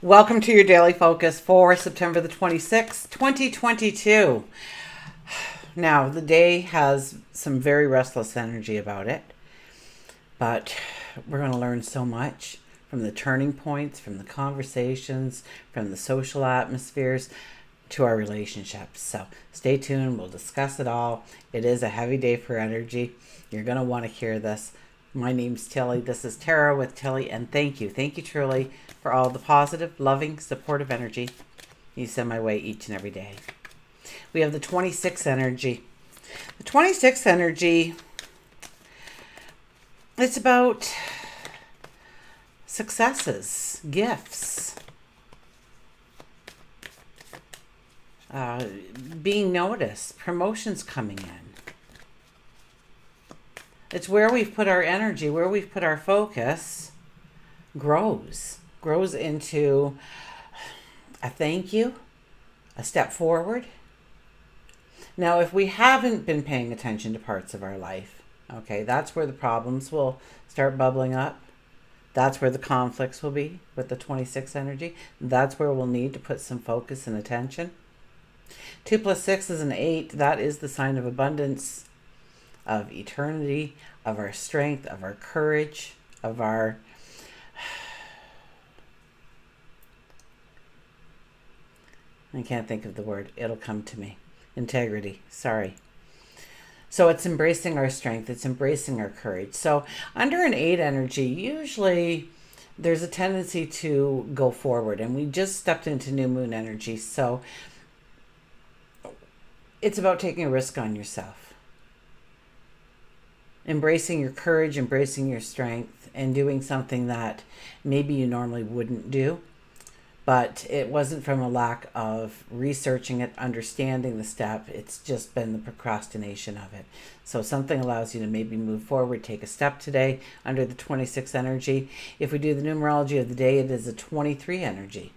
Welcome to your daily focus for September the 26th, 2022. Now, the day has some very restless energy about it, but we're going to learn so much from the turning points, from the conversations, from the social atmospheres to our relationships. So stay tuned. We'll discuss it all. It is a heavy day for energy. You're going to want to hear this. My name's Tilly. This is Tarot with Tilly, and thank you. Thank you truly for all the positive, loving, supportive energy you send my way each and every day. We have the 26 energy. The 26 energy, it's about successes, gifts, being noticed, promotions coming in. It's where we've put our energy, where we've put our focus, grows into a thank you, a step forward. Now, if we haven't been paying attention to parts of our life, okay, that's where the problems will start bubbling up. That's where the conflicts will be with the 26 energy. That's where we'll need to put some focus and attention. 2 plus 6 is an 8. That is the sign of abundance, of eternity, of our strength, of our courage, of our I can't think of the word. It'll come to me. Integrity. Sorry. So it's embracing our strength. It's embracing our courage. So under an 8 energy, usually there's a tendency to go forward. And we just stepped into new moon energy. So it's about taking a risk on yourself. Embracing your courage, embracing your strength, and doing something that maybe you normally wouldn't do. But it wasn't from a lack of researching it, understanding the step. It's just been the procrastination of it. So something allows you to maybe move forward, take a step today under the 26 energy. If we do the numerology of the day, it is a 23 energy.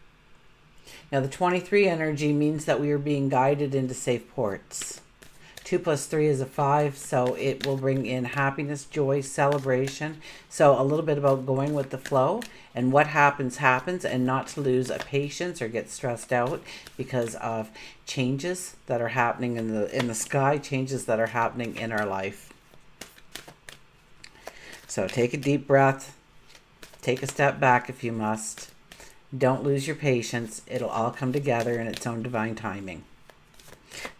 Now, the 23 energy means that we are being guided into safe ports. 2 plus 3 is a 5, so it will bring in happiness, joy, celebration. So a little bit about going with the flow, and what happens, happens, and not to lose a patience or get stressed out because of changes that are happening in the sky, changes that are happening in our life. So take a deep breath, take a step back if you must. Don't lose your patience. It'll all come together in its own divine timing.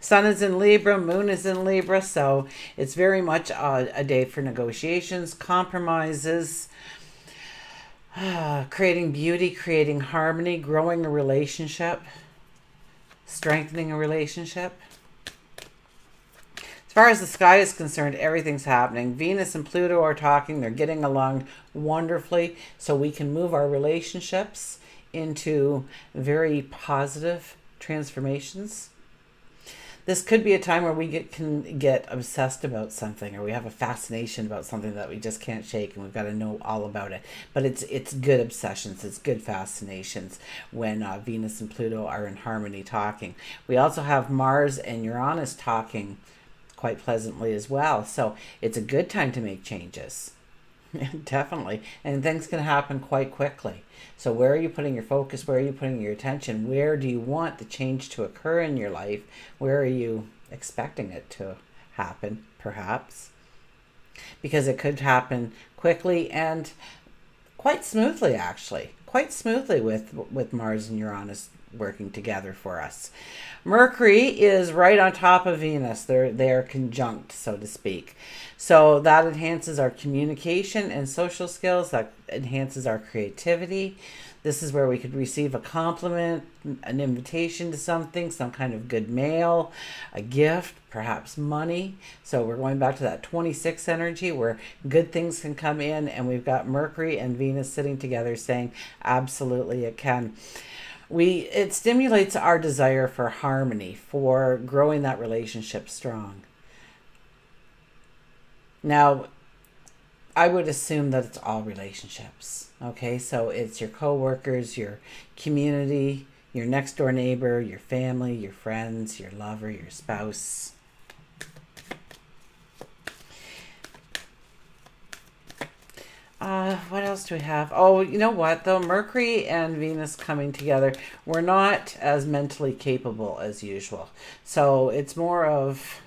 Sun is in Libra, Moon is in Libra, so it's very much a day for negotiations, compromises, creating beauty, creating harmony, growing a relationship, strengthening a relationship. As far as the sky is concerned, everything's happening. Venus and Pluto are talking. They're getting along wonderfully, so we can move our relationships into very positive transformations. This could be a time where we can get obsessed about something, or we have a fascination about something that we just can't shake, and we've got to know all about it. But it's good obsessions, it's good fascinations when Venus and Pluto are in harmony talking. We also have Mars and Uranus talking quite pleasantly as well. So it's a good time to make changes. Definitely. And things can happen quite quickly. So where are you putting your focus? Where are you putting your attention? Where do you want the change to occur in your life? Where are you expecting it to happen, perhaps? Because it could happen quickly and quite smoothly, actually. Quite smoothly with Mars and Uranus working together for us. Mercury is right on top of Venus. They are conjunct, so to speak. So that enhances our communication and social skills. That enhances our creativity. This is where we could receive a compliment, an invitation to something, some kind of good mail, a gift, perhaps money. So we're going back to that 26 energy where good things can come in, and we've got Mercury and Venus sitting together saying, absolutely it can. It stimulates our desire for harmony, for growing that relationship strong. Now, I would assume that it's all relationships. Okay, so it's your coworkers, your community, your next door neighbor, your family, your friends, your lover, your spouse. What else do we have? Oh, you know what? Though Mercury and Venus coming together, we're not as mentally capable as usual. So it's more of,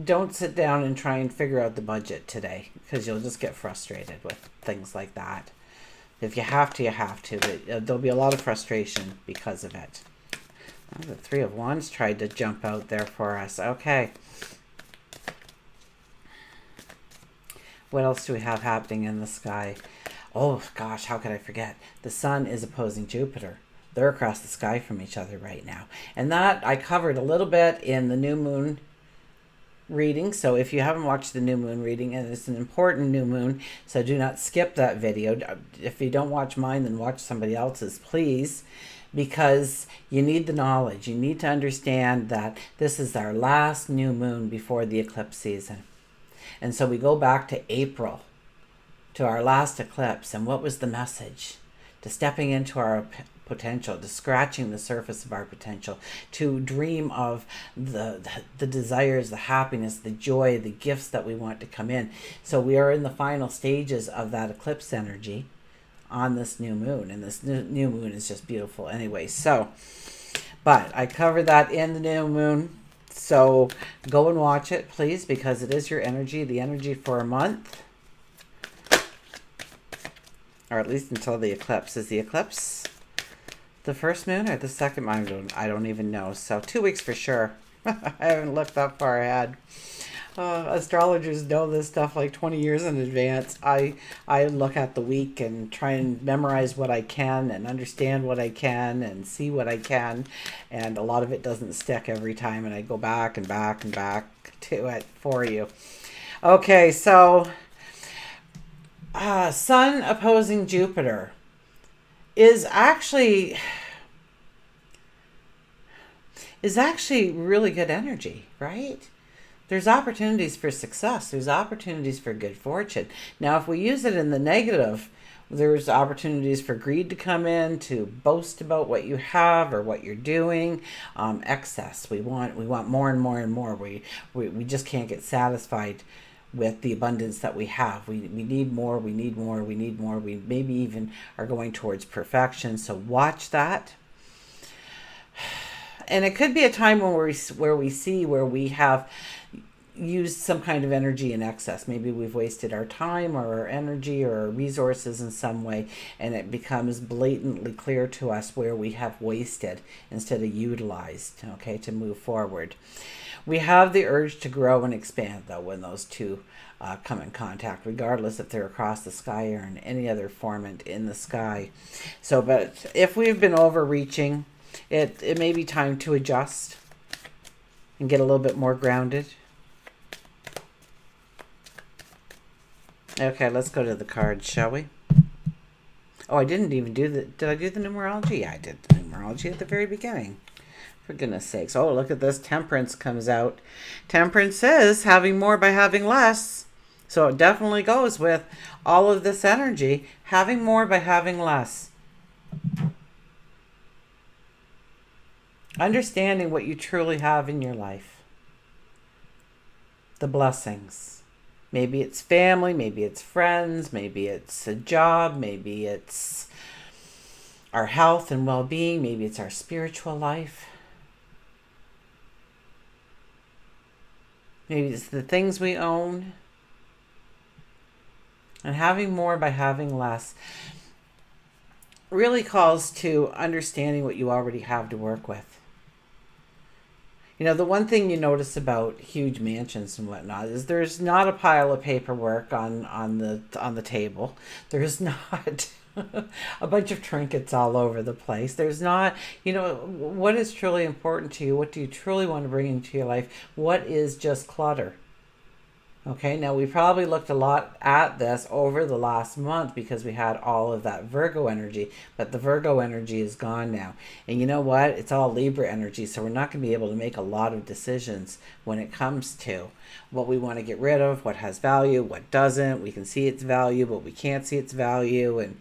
don't sit down and try and figure out the budget today because you'll just get frustrated with things like that. If you have to, you have to. But there'll be a lot of frustration because of it. Oh, the Three of Wands tried to jump out there for us. Okay. What else do we have happening in the sky? Oh, gosh, how could I forget? The sun is opposing Jupiter. They're across the sky from each other right now. And that I covered a little bit in the new moon reading. So if you haven't watched the new moon reading, and it's an important new moon, so do not skip that video. If you don't watch mine, then watch somebody else's, please. Because you need the knowledge. You need to understand that this is our last new moon before the eclipse season. And so we go back to April, to our last eclipse. And what was the message? To stepping into our potential, to scratching the surface of our potential, to dream of the desires, the happiness, the joy, the gifts that we want to come in. So we are in the final stages of that eclipse energy on this new moon. And this new moon is just beautiful anyway. So, but I covered that in the new moon. So go and watch it, please, because it is your energy, the energy for a month. Or at least until the eclipse. Is the eclipse the first moon or the second moon? I don't even know. So 2 weeks for sure. I haven't looked that far ahead. Astrologers know this stuff like 20 years in advance. I look at the week and try and memorize what I can and understand what I can and see what I can. And a lot of it doesn't stick every time. And I go back and back and back to it for you. Okay, so Sun opposing Jupiter is actually really good energy, right? There's opportunities for success. There's opportunities for good fortune. Now, if we use it in the negative, there's opportunities for greed to come in, to boast about what you have or what you're doing. Excess. We want more and more and more. We just can't get satisfied with the abundance that we have. We need more. We need more. We need more. We maybe even are going towards perfection. So watch that. And it could be a time where we have used some kind of energy in excess. Maybe we've wasted our time or our energy or our resources in some way, and it becomes blatantly clear to us where we have wasted instead of utilized, okay, to move forward. We have the urge to grow and expand, though, when those two come in contact, regardless if they're across the sky or in any other formant in the sky. So, but if we've been overreaching, it may be time to adjust and get a little bit more grounded. Okay, let's go to the cards, shall we? Oh, I didn't even do did I do the numerology? Yeah, I did the numerology at the very beginning. For goodness sakes. Oh, look at this. Temperance comes out. Temperance is having more by having less. So it definitely goes with all of this energy. Having more by having less. Understanding what you truly have in your life. The blessings. Maybe it's family, maybe it's friends, maybe it's a job, maybe it's our health and well-being, maybe it's our spiritual life. Maybe it's the things we own. And having more by having less really calls to understanding what you already have to work with. You know, the one thing you notice about huge mansions and whatnot is there's not a pile of paperwork on the table. There's not a bunch of trinkets all over the place. There's not, you know, what is truly important to you? What do you truly want to bring into your life? What is just clutter? Okay, now we probably looked a lot at this over the last month because we had all of that Virgo energy, but the Virgo energy is gone now. And you know what? It's all Libra energy, so we're not going to be able to make a lot of decisions when it comes to what we want to get rid of, what has value, what doesn't. We can see its value, but we can't see its value. And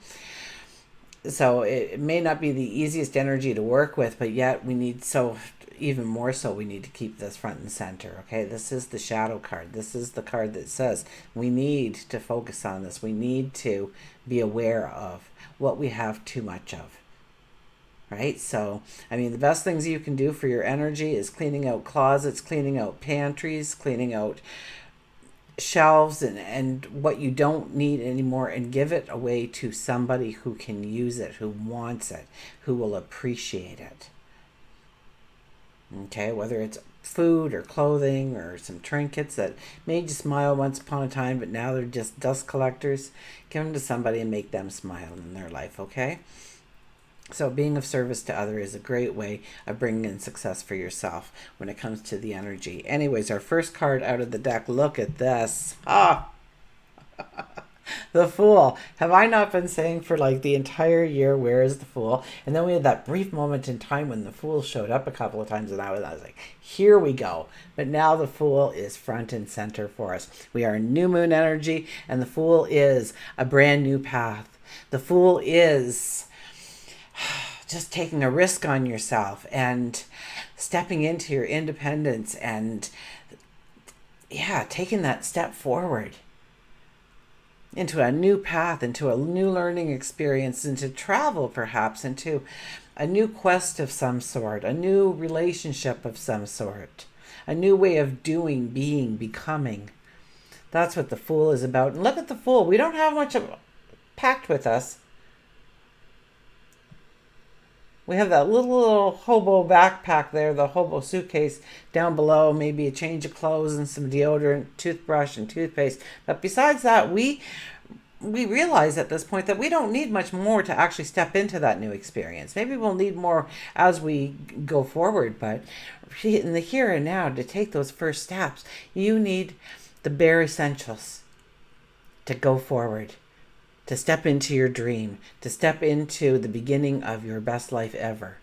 so it may not be the easiest energy to work with, but yet we need, so even more so, we need to keep this front and center. Okay, this is the shadow card. This is the card that says we need to focus on this. We need to be aware of what we have too much of. Right? So, I mean, the best things you can do for your energy is cleaning out closets, cleaning out pantries, cleaning out shelves and what you don't need anymore, and give it away to somebody who can use it, who wants it, who will appreciate it. Okay, whether it's food or clothing or some trinkets that made you smile once upon a time, but now they're just dust collectors, give them to somebody and make them smile in their life, okay? So being of service to others is a great way of bringing in success for yourself when it comes to the energy. Anyways, our first card out of the deck, look at this. The Fool. Have I not been saying for like the entire year, where is the Fool? And then we had that brief moment in time when the Fool showed up a couple of times, and I was like, here we go. But now the Fool is front and center for us. We are new moon energy, and the Fool is a brand new path. The Fool is just taking a risk on yourself and stepping into your independence and, yeah, taking that step forward into a new path, into a new learning experience, into travel perhaps, into a new quest of some sort, a new relationship of some sort, a new way of doing, being, becoming. That's what the Fool is about. And look at the Fool. We don't have much packed with us. We have that little hobo backpack there, the hobo suitcase down below, maybe a change of clothes and some deodorant, toothbrush and toothpaste. But besides that, we realize at this point that we don't need much more to actually step into that new experience. Maybe we'll need more as we go forward, but in the here and now, to take those first steps, you need the bare essentials to go forward, to step into your dream, to step into the beginning of your best life ever,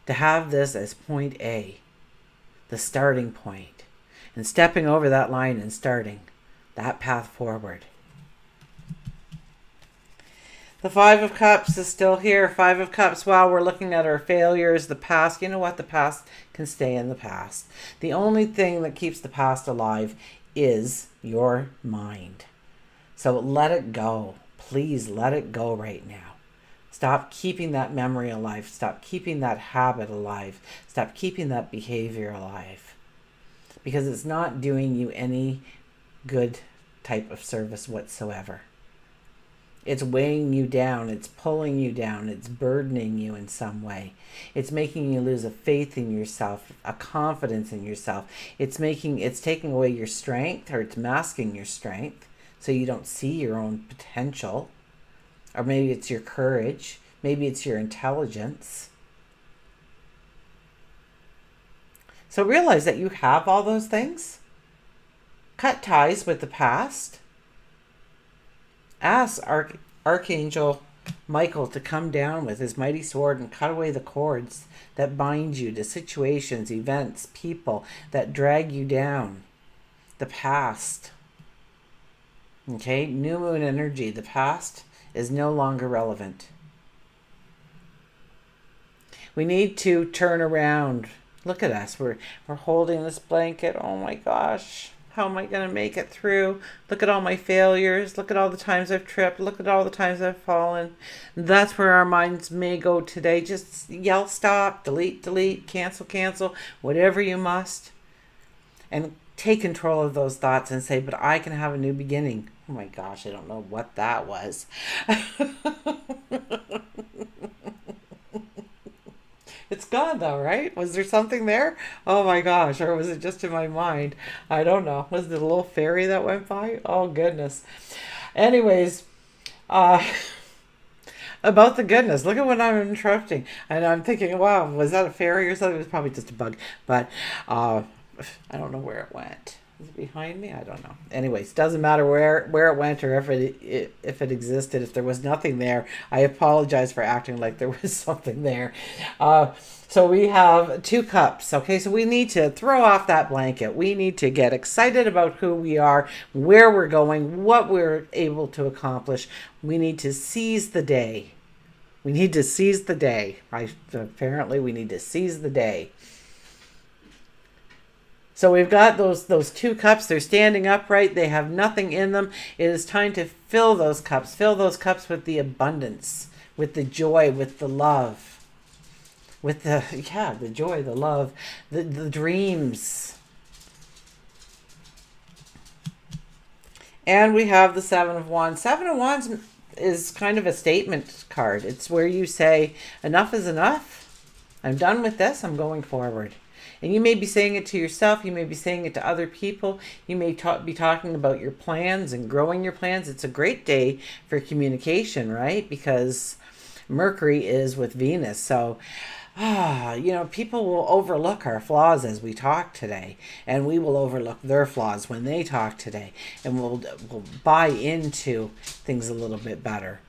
to have this as point A, the starting point, and stepping over that line and starting that path forward. The Five of Cups is still here. Five of Cups, wow, we're looking at our failures, the past. You know what? The past can stay in the past. The only thing that keeps the past alive is your mind. So let it go. Please let it go right now. Stop keeping that memory alive. Stop keeping that habit alive. Stop keeping that behavior alive. Because it's not doing you any good type of service whatsoever. It's weighing you down. It's pulling you down. It's burdening you in some way. It's making you lose a faith in yourself, a confidence in yourself. It's taking away your strength, or it's masking your strength, so you don't see your own potential. Or maybe it's your courage. Maybe it's your intelligence. So realize that you have all those things. Cut ties with the past. Ask Archangel Michael to come down with his mighty sword and cut away the cords that bind you to situations, events, people that drag you down. The past. Okay, new moon energy. The past is no longer relevant. We need to turn around. Look at us. We're holding this blanket. Oh my gosh. How am I going to make it through? Look at all my failures. Look at all the times I've tripped. Look at all the times I've fallen. That's where our minds may go today. Just yell stop, delete, cancel, whatever you must. And take control of those thoughts and say, but I can have a new beginning. Oh my gosh, I don't know what that was. It's gone though, right? Was there something there? Oh my gosh, or was it just in my mind? I don't know. Was it a little fairy that went by? Oh goodness. Anyways, about the goodness. Look at what I'm interrupting. And I'm thinking, wow, was that a fairy or something? It was probably just a bug. But I don't know where it went. Is it behind me? I don't know. Anyways, doesn't matter where it went or if it existed. If there was nothing there, I apologize for acting like there was something there. So we have 2 cups. Okay, so we need to throw off that blanket. We need to get excited about who we are, where we're going, what we're able to accomplish. We need to seize the day. We need to seize the day. Apparently, we need to seize the day. So we've got those 2 cups. They're standing upright. They have nothing in them. It is time to fill those cups. Fill those cups with the abundance, with the joy, with the love, with the joy, the love, the dreams. And we have the 7 of Wands. 7 of Wands is kind of a statement card. It's where you say, enough is enough. I'm done with this. I'm going forward. And you may be saying it to yourself. You may be saying it to other people. You may be talking about your plans and growing your plans. It's a great day for communication, right? Because Mercury is with Venus. So, people will overlook our flaws as we talk today. And we will overlook their flaws when they talk today. And we'll buy into things a little bit better.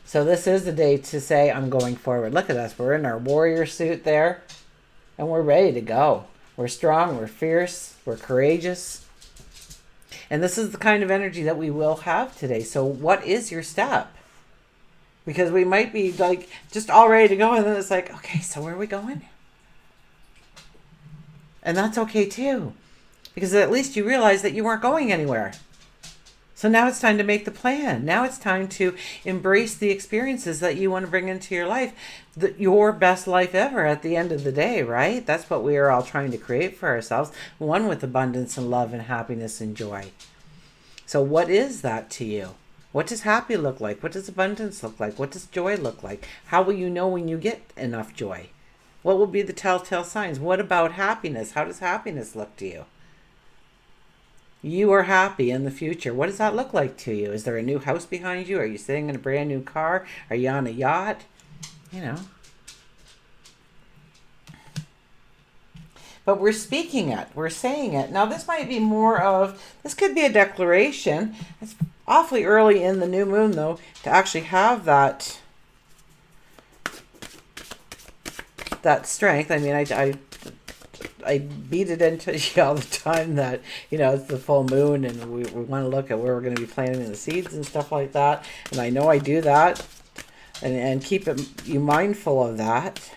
So this is the day to say, I'm going forward. Look at us. We're in our warrior suit there. And we're ready to go. We're strong, we're fierce, we're courageous. And this is the kind of energy that we will have today. So what is your step? Because we might be like just all ready to go, and then it's like, okay, so where are we going? And that's okay too. Because at least you realize that you weren't going anywhere. So now it's time to make the plan. Now it's time to embrace the experiences that you want to bring into your life. Your best life ever at the end of the day, right? That's what we are all trying to create for ourselves. One with abundance and love and happiness and joy. So what is that to you? What does happy look like? What does abundance look like? What does joy look like? How will you know when you get enough joy? What will be the telltale signs? What about happiness? How does happiness look to you? You are happy in the future. What does that look like to you? Is there a new house behind you? Are you sitting in a brand new car? Are you on a yacht? But we're speaking it. We're saying it. Now, this might be this could be a declaration. It's awfully early in the new moon, though, to actually have that strength. I mean, I beat it into you all the time that, it's the full moon and we want to look at where we're going to be planting the seeds and stuff like that. And I know I do that and keep you mindful of that.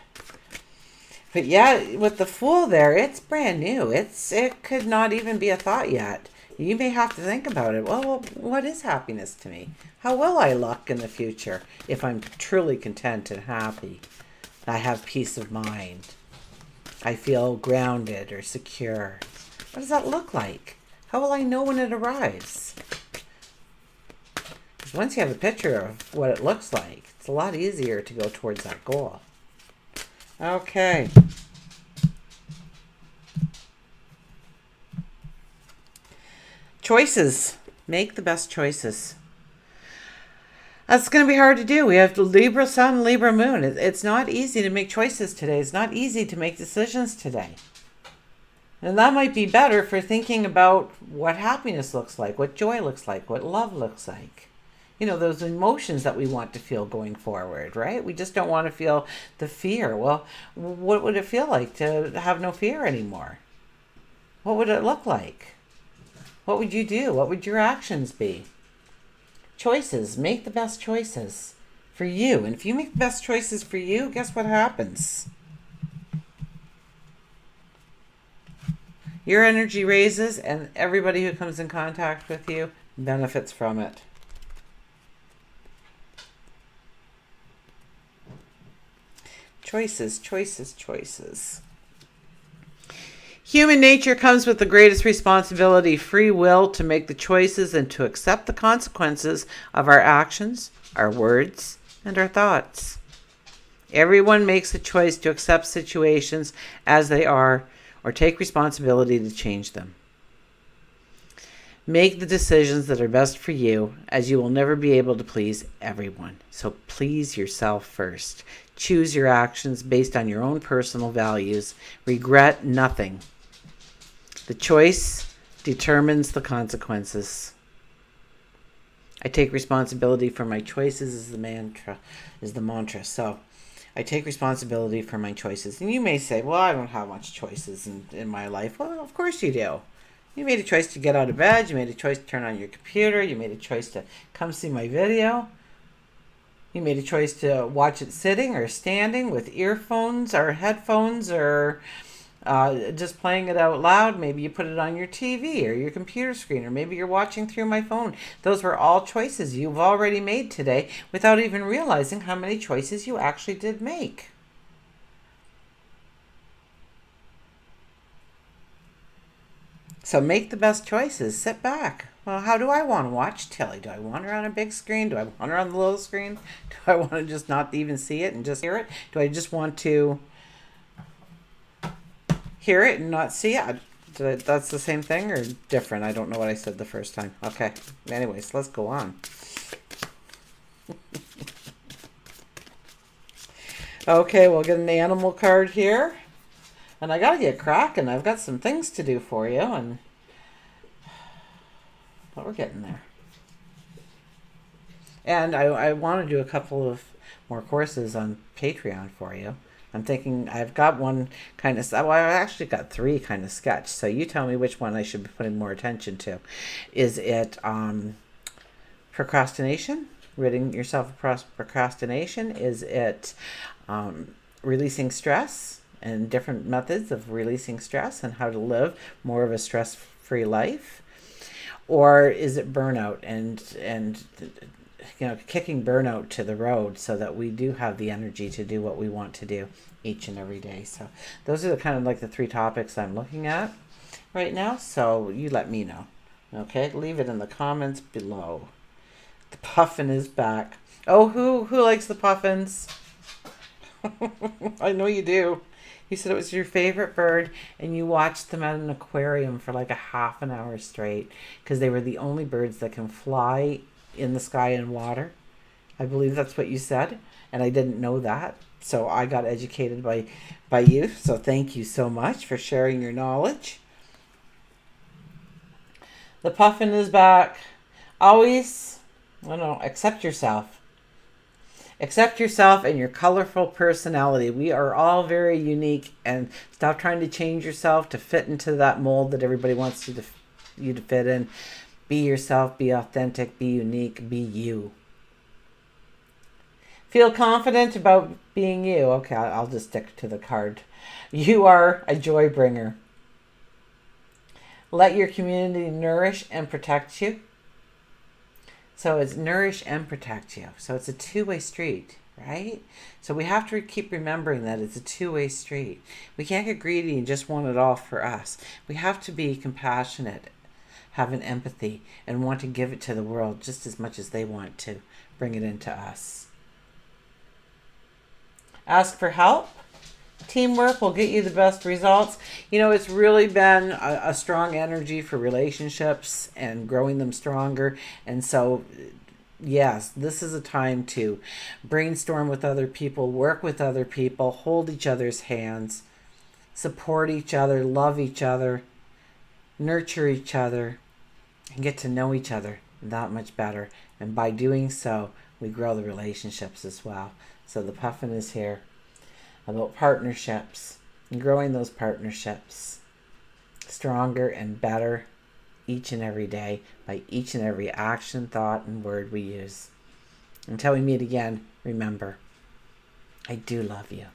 But yeah, with the Fool there, it's brand new. It could not even be a thought yet. You may have to think about it. Well, what is happiness to me? How will I look in the future if I'm truly content and happy? I have peace of mind. I feel grounded or secure. What does that look like? How will I know when it arrives? Because once you have a picture of what it looks like, it's a lot easier to go towards that goal. Okay. Choices. Make the best choices. That's going to be hard to do. We have Libra Sun, Libra Moon. It's not easy to make choices today. It's not easy to make decisions today. And that might be better for thinking about what happiness looks like, what joy looks like, what love looks like. Those emotions that we want to feel going forward, right? We just don't want to feel the fear. Well, what would it feel like to have no fear anymore? What would it look like? What would you do? What would your actions be? Choices. Make the best choices for you. And if you make the best choices for you, guess what happens? Your energy raises and everybody who comes in contact with you benefits from it. Choices, choices, choices. Human nature comes with the greatest responsibility, free will to make the choices and to accept the consequences of our actions, our words, and our thoughts. Everyone makes a choice to accept situations as they are or take responsibility to change them. Make the decisions that are best for you, as you will never be able to please everyone. So please yourself first. Choose your actions based on your own personal values. Regret nothing. The choice determines the consequences. I take responsibility for my choices is the mantra. So I take responsibility for my choices. And you may say, well, I don't have much choices in my life. Well, of course you do. You made a choice to get out of bed. You made a choice to turn on your computer. You made a choice to come see my video. You made a choice to watch it sitting or standing with earphones or headphones or just playing it out loud. Maybe you put it on your TV or your computer screen, or maybe you're watching through my phone. Those were all choices you've already made today without even realizing how many choices you actually did make. So make the best choices. Sit back. Well, how do I want to watch telly? Do I want her on a big screen? Do I want her on the little screen? Do I want to just not even see it and just hear it? Do I just want to hear it and not see it? That's the same thing or different? I don't know what I said the first time. Okay. Anyways, let's go on. Okay, we'll get an animal card here. And I gotta get cracking. I've got some things to do for you, but we're getting there. And I want to do a couple of more courses on Patreon for you. I'm thinking I've got one kind of, well, I actually got 3 kind of sketched. So you tell me which one I should be putting more attention to. Is it procrastination? Ridding yourself of procrastination? Is it releasing stress? And different methods of releasing stress and how to live more of a stress-free life? Or is it burnout and kicking burnout to the road so that we do have the energy to do what we want to do each and every day? So those are the kind of like the 3 topics I'm looking at right now. So you let me know. Okay, leave it in the comments below. The puffin is back. Oh, who likes the puffins? I know you do. You said it was your favorite bird, and you watched them at an aquarium for like a half an hour straight because they were the only birds that can fly in the sky and water. I believe that's what you said, and I didn't know that. So I got educated by you. So thank you so much for sharing your knowledge. The puffin is back. Always, accept yourself. Accept yourself and your colorful personality. We are all very unique, and stop trying to change yourself to fit into that mold that everybody wants you to fit in. Be yourself, be authentic, be unique, be you. Feel confident about being you. Okay, I'll just stick to the card. You are a joy bringer. Let your community nourish and protect you. So it's nourish and protect you. So it's a two-way street, right? So we have to keep remembering that it's a two-way street. We can't get greedy and just want it all for us. We have to be compassionate, have an empathy, and want to give it to the world just as much as they want to bring it into us. Ask for help. Teamwork will get you the best results. It's really been a strong energy for relationships and growing them stronger. And so, yes, this is a time to brainstorm with other people, work with other people, hold each other's hands, support each other, love each other, nurture each other, and get to know each other that much better. And by doing so, we grow the relationships as well. So the puffin is here about partnerships and growing those partnerships stronger and better each and every day by each and every action, thought, and word we use. Until we meet again, remember, I do love you.